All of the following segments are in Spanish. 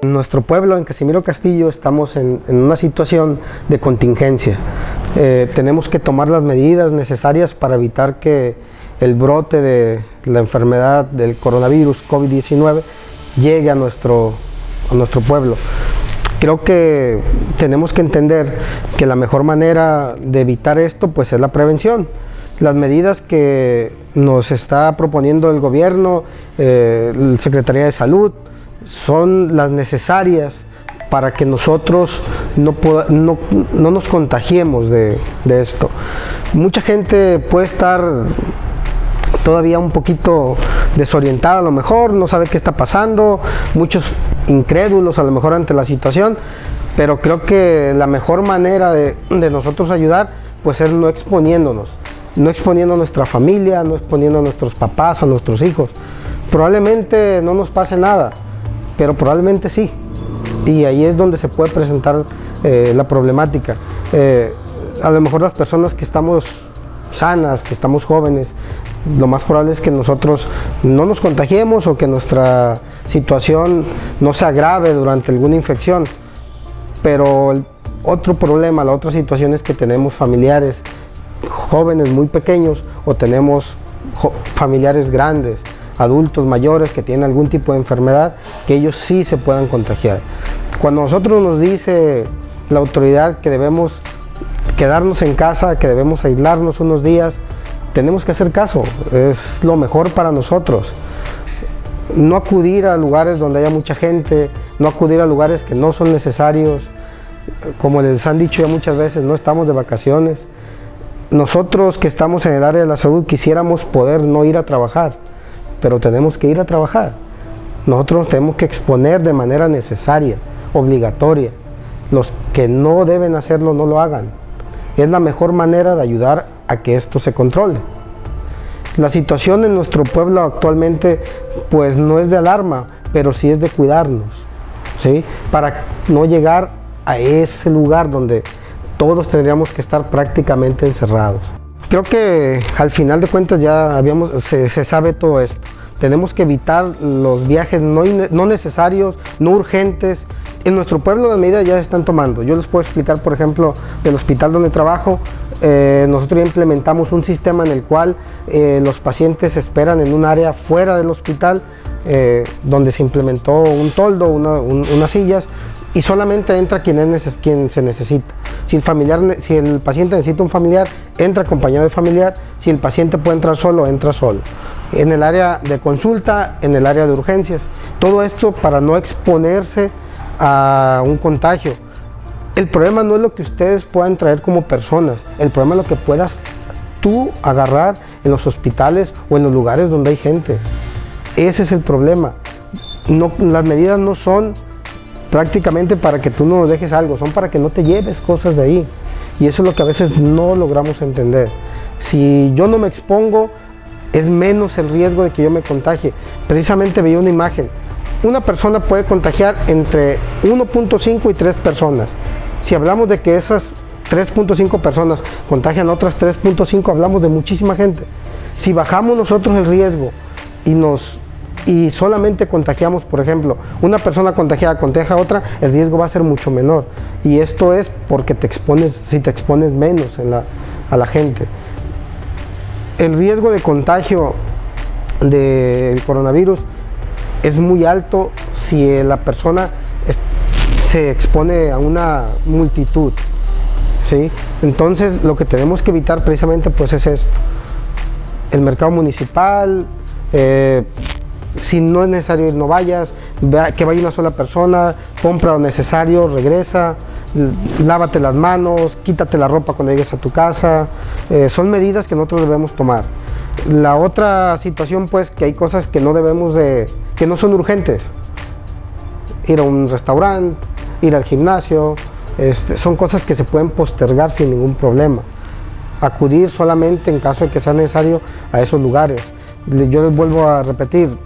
En nuestro pueblo, en Casimiro Castillo, estamos en una situación de contingencia. Tenemos que tomar las medidas necesarias para evitar que el brote de la enfermedad del coronavirus COVID-19 llegue a nuestro pueblo. Creo que tenemos que entender que la mejor manera de evitar esto pues es la prevención. Las medidas que nos está proponiendo el gobierno, la Secretaría de Salud, son las necesarias para que nosotros no nos contagiemos de esto. Mucha gente puede estar todavía un poquito desorientada, a lo mejor no sabe qué está pasando, muchos incrédulos a lo mejor ante la situación, pero creo que la mejor manera de nosotros ayudar pues es no exponiéndonos, no exponiendo a nuestra familia, no exponiendo a nuestros papás, a nuestros hijos. Probablemente no nos pase nada, pero probablemente sí, y ahí es donde se puede presentar la problemática. A lo mejor las personas que estamos sanas, que estamos jóvenes, lo más probable es que nosotros no nos contagiemos o que nuestra situación no se agrave durante alguna infección. Pero el otro problema, la otra situación es que tenemos familiares jóvenes muy pequeños o tenemos familiares grandes, adultos mayores que tienen algún tipo de enfermedad, que ellos sí se puedan contagiar. Cuando nosotros nos dice la autoridad que debemos quedarnos en casa, que debemos aislarnos unos días, tenemos que hacer caso, es lo mejor para nosotros. No acudir a lugares donde haya mucha gente, no acudir a lugares que no son necesarios. Como les han dicho ya muchas veces, no estamos de vacaciones. Nosotros que estamos en el área de la salud quisiéramos poder no ir a trabajar, pero tenemos que ir a trabajar. Nosotros tenemos que exponer de manera necesaria, obligatoria. Los que no deben hacerlo, no lo hagan. Es la mejor manera de ayudar a que esto se controle. La situación en nuestro pueblo actualmente pues no es de alarma, pero sí es de cuidarnos, ¿sí? Para no llegar a ese lugar donde todos tendríamos que estar prácticamente encerrados. Creo que al final de cuentas ya se sabe todo esto. Tenemos que evitar los viajes no necesarios, no urgentes. En nuestro pueblo las medidas ya se están tomando. Yo les puedo explicar, por ejemplo, del hospital donde trabajo, nosotros ya implementamos un sistema en el cual los pacientes esperan en un área fuera del hospital, donde se implementó un toldo, unas sillas, y solamente entra quien se necesita. Si el paciente necesita un familiar, entra acompañado de familiar. Si el paciente puede entrar solo, entra solo. En el área de consulta, en el área de urgencias. Todo esto para no exponerse a un contagio. El problema no es lo que ustedes puedan traer como personas, el problema es lo que puedas tú agarrar en los hospitales o en los lugares donde hay gente. Ese es el problema. Las medidas no son prácticamente para que tú no dejes algo, son para que no te lleves cosas de ahí. Y eso es lo que a veces no logramos entender. Si yo no me expongo, es menos el riesgo de que yo me contagie. Precisamente veía una imagen. Una persona puede contagiar entre 1.5 y 3 personas. Si hablamos de que esas 3.5 personas contagian a otras 3.5, hablamos de muchísima gente. Si bajamos nosotros el riesgo y solamente contagiamos, por ejemplo, una persona contagiada contagia a otra, el riesgo va a ser mucho menor. Y esto es porque si te expones menos a la gente. El riesgo de contagio del coronavirus es muy alto si la persona se expone a una multitud, ¿sí? Entonces lo que tenemos que evitar precisamente pues es esto. El mercado municipal, si no es necesario ir, no vayas, que vaya una sola persona, compra lo necesario, regresa, lávate las manos, quítate la ropa cuando llegues a tu casa. Son medidas que nosotros debemos tomar. La otra situación pues que hay cosas que que no son urgentes. Ir a un restaurante, ir al gimnasio, son cosas que se pueden postergar sin ningún problema. Acudir solamente en caso de que sea necesario a esos lugares. Yo les vuelvo a repetir,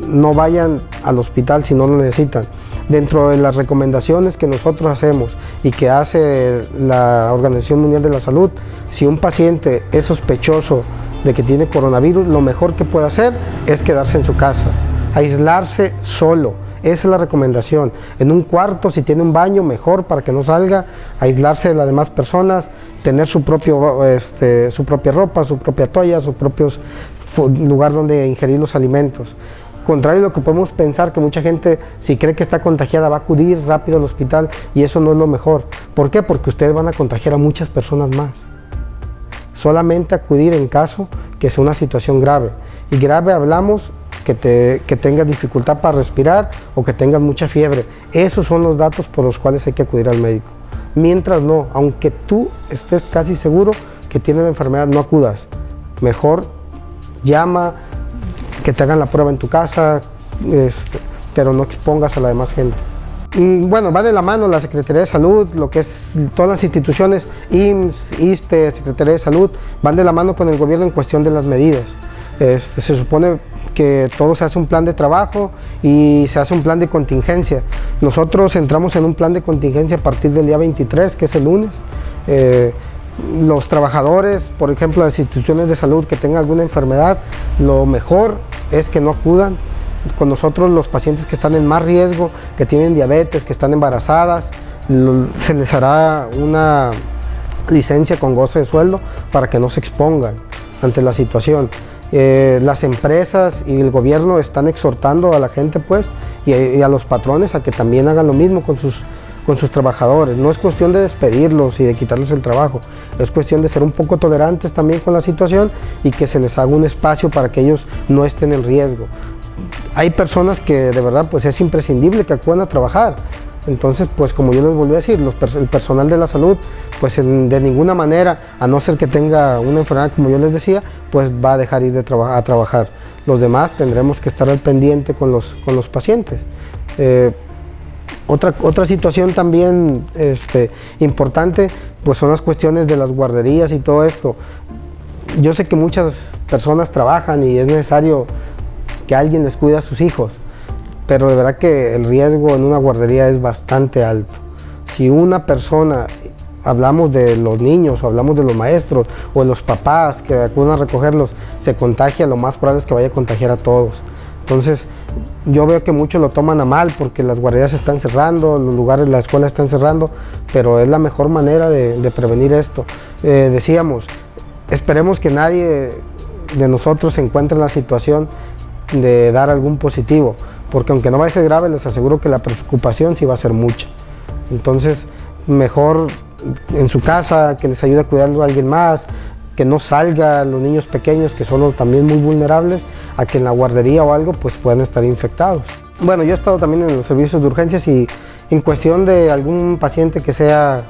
no vayan al hospital si no lo necesitan. Dentro de las recomendaciones que nosotros hacemos y que hace la Organización Mundial de la Salud, si un paciente es sospechoso de que tiene coronavirus, lo mejor que puede hacer es quedarse en su casa, aislarse solo, Esa es la recomendación. En un cuarto, si tiene un baño, mejor para que no salga, aislarse de las demás personas, tener su propia ropa, su propia toalla, su propio lugar donde ingerir los alimentos. Contrario a lo que podemos pensar, que mucha gente, si cree que está contagiada, va a acudir rápido al hospital, y eso no es lo mejor. ¿Por qué? Porque ustedes van a contagiar a muchas personas más. Solamente acudir en caso que sea una situación grave. Y grave hablamos que tengas dificultad para respirar o que tengas mucha fiebre. Esos son los datos por los cuales hay que acudir al médico. Mientras no, aunque tú estés casi seguro que tienes la enfermedad, no acudas. Mejor llama, que te hagan la prueba en tu casa, pero no expongas a la demás gente. Bueno, va de la mano la Secretaría de Salud, lo que es todas las instituciones, IMSS, ISSSTE, Secretaría de Salud, van de la mano con el gobierno en cuestión de las medidas. Se supone que todo se hace un plan de trabajo y se hace un plan de contingencia. Nosotros entramos en un plan de contingencia a partir del día 23, que es el lunes. Los trabajadores, por ejemplo, las instituciones de salud que tengan alguna enfermedad, lo mejor es que no acudan con nosotros. Los pacientes que están en más riesgo, que tienen diabetes, que están embarazadas, se les hará una licencia con goce de sueldo para que no se expongan ante la situación. Las empresas y el gobierno están exhortando a la gente, pues, y a los patrones a que también hagan lo mismo con sus trabajadores. No es cuestión de despedirlos y de quitarles el trabajo, es cuestión de ser un poco tolerantes también con la situación y que se les haga un espacio para que ellos no estén en riesgo. Hay personas que de verdad pues es imprescindible que acudan a trabajar. Entonces, pues como yo les volví a decir, el personal de la salud, pues de ninguna manera, a no ser que tenga una enfermedad, como yo les decía, pues va a dejar ir a trabajar. Los demás tendremos que estar al pendiente con los pacientes. Otra situación también importante, pues son las cuestiones de las guarderías y todo esto. Yo sé que muchas personas trabajan y es necesario que alguien les cuide a sus hijos, pero de verdad que el riesgo en una guardería es bastante alto. Si una persona, hablamos de los niños o hablamos de los maestros o de los papás que acuden a recogerlos, se contagia, lo más probable es que vaya a contagiar a todos. Entonces, yo veo que muchos lo toman a mal porque las guarderías se están cerrando, los lugares, las escuelas están cerrando, pero es la mejor manera de prevenir esto. Decíamos, esperemos que nadie de nosotros se encuentre en la situación de dar algún positivo, porque aunque no va a ser grave, les aseguro que la preocupación sí va a ser mucha. Entonces, mejor en su casa, que les ayude a cuidarlo a alguien más, que no salgan los niños pequeños, que son también muy vulnerables, a que en la guardería o algo pues puedan estar infectados. Bueno, yo he estado también en los servicios de urgencias y en cuestión de algún paciente que sea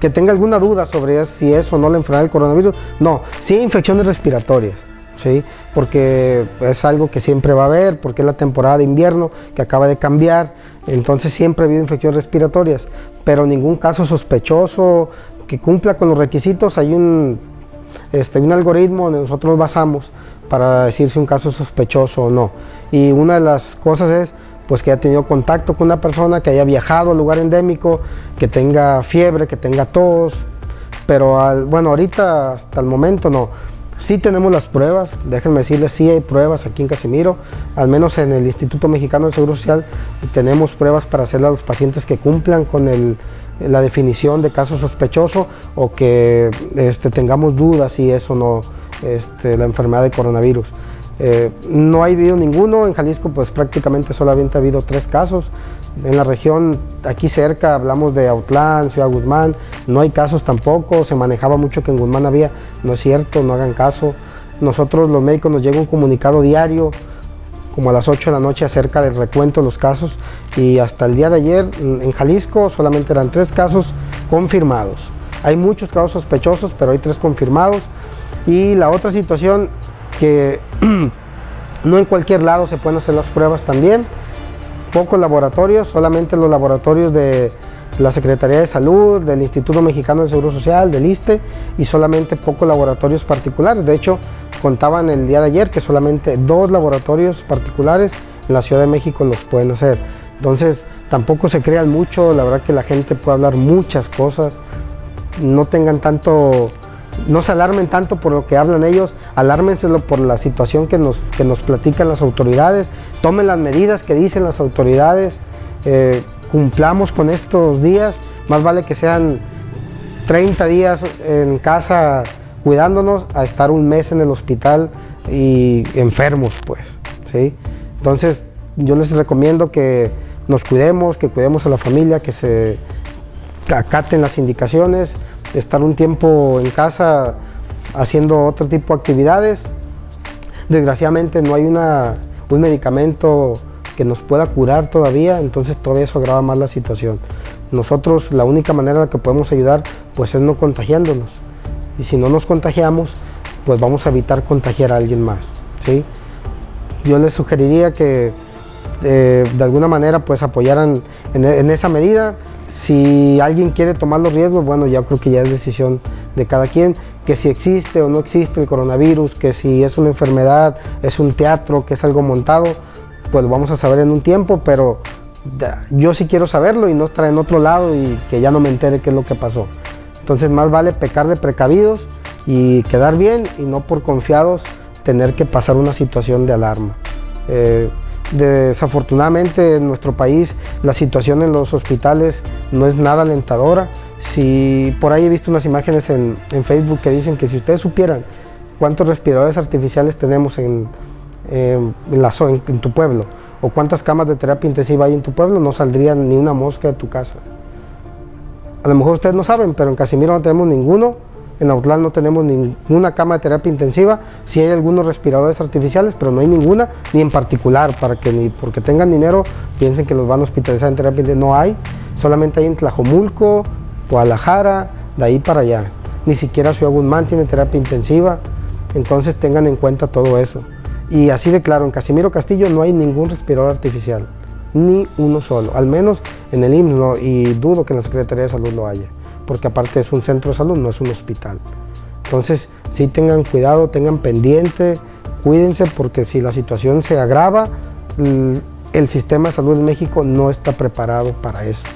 que tenga alguna duda sobre si es o no la enfermedad del coronavirus, no, sí hay infecciones respiratorias, ¿sí? Porque es algo que siempre va a haber, porque es la temporada de invierno que acaba de cambiar, entonces siempre ha habido infecciones respiratorias, pero ningún caso sospechoso que cumpla con los requisitos. Hay un algoritmo donde nosotros nos basamos para decir si un caso es sospechoso o no, y una de las cosas es pues que haya tenido contacto con una persona, que haya viajado al lugar endémico, que tenga fiebre, que tenga tos, pero bueno, ahorita hasta el momento no. Sí tenemos las pruebas, déjenme decirles, sí hay pruebas aquí en Casimiro, al menos en el Instituto Mexicano del Seguro Social tenemos pruebas para hacerle a los pacientes que cumplan con la definición de caso sospechoso o que tengamos dudas si es o no la enfermedad de coronavirus. No ha habido ninguno, en Jalisco pues prácticamente solamente ha habido 3 casos, en la región aquí cerca hablamos de Autlán, Ciudad Guzmán, no hay casos tampoco, se manejaba mucho que en Guzmán había, no es cierto, no hagan caso. Nosotros los médicos nos llega un comunicado diario, como a las 8 de la noche, acerca del recuento de los casos, y hasta el día de ayer en Jalisco solamente eran 3 casos confirmados. Hay muchos casos sospechosos, pero hay 3 confirmados. Y la otra situación, que no en cualquier lado se pueden hacer las pruebas también. Pocos laboratorios, solamente los laboratorios de la Secretaría de Salud, del Instituto Mexicano del Seguro Social, del ISSSTE, y solamente pocos laboratorios particulares. De hecho, contaban el día de ayer que solamente 2 laboratorios particulares en la Ciudad de México los pueden hacer. Entonces, tampoco se crean mucho, la verdad que la gente puede hablar muchas cosas. No tengan tanto no se alarmen tanto por lo que hablan ellos, alármenselo por la situación que nos platican las autoridades, tomen las medidas que dicen las autoridades, cumplamos con estos días, más vale que sean 30 días en casa cuidándonos a estar un mes en el hospital y enfermos, pues, ¿sí? Entonces yo les recomiendo que nos cuidemos, que cuidemos a la familia, que se acaten las indicaciones, estar un tiempo en casa haciendo otro tipo de actividades. Desgraciadamente no hay un medicamento que nos pueda curar todavía, entonces todavía eso agrava más la situación. Nosotros la única manera en la que podemos ayudar pues es no contagiándonos, y si no nos contagiamos pues vamos a evitar contagiar a alguien más, ¿sí? Yo les sugeriría que de alguna manera pues apoyaran en esa medida. Si alguien quiere tomar los riesgos, bueno, ya creo que ya es decisión de cada quien, que si existe o no existe el coronavirus, que si es una enfermedad, es un teatro, que es algo montado, pues lo vamos a saber en un tiempo, pero yo sí quiero saberlo y no estar en otro lado y que ya no me entere qué es lo que pasó. Entonces más vale pecar de precavidos y quedar bien, y no por confiados tener que pasar una situación de alarma. Desafortunadamente en nuestro país la situación en los hospitales no es nada alentadora. Si por ahí he visto unas imágenes en Facebook que dicen que si ustedes supieran cuántos respiradores artificiales tenemos en tu pueblo, o cuántas camas de terapia intensiva hay en tu pueblo, no saldría ni una mosca de tu casa. A lo mejor ustedes no saben, pero en Casimiro no tenemos ninguno, en Autlán no tenemos ninguna cama de terapia intensiva. Sí hay algunos respiradores artificiales, pero no hay ninguna, ni en particular, para que ni porque tengan dinero piensen que los van a hospitalizar en terapia intensiva. No hay, solamente hay en Tlajomulco, Guadalajara, de ahí para allá. Ni siquiera Ciudad Guzmán tiene terapia intensiva, entonces tengan en cuenta todo eso. Y así de claro, en Casimiro Castillo no hay ningún respirador artificial, ni uno solo, al menos en el IMSS no, y dudo que en la Secretaría de Salud lo haya, porque aparte es un centro de salud, no es un hospital. Entonces sí tengan cuidado, tengan pendiente, cuídense, porque si la situación se agrava, el sistema de salud en México no está preparado para eso.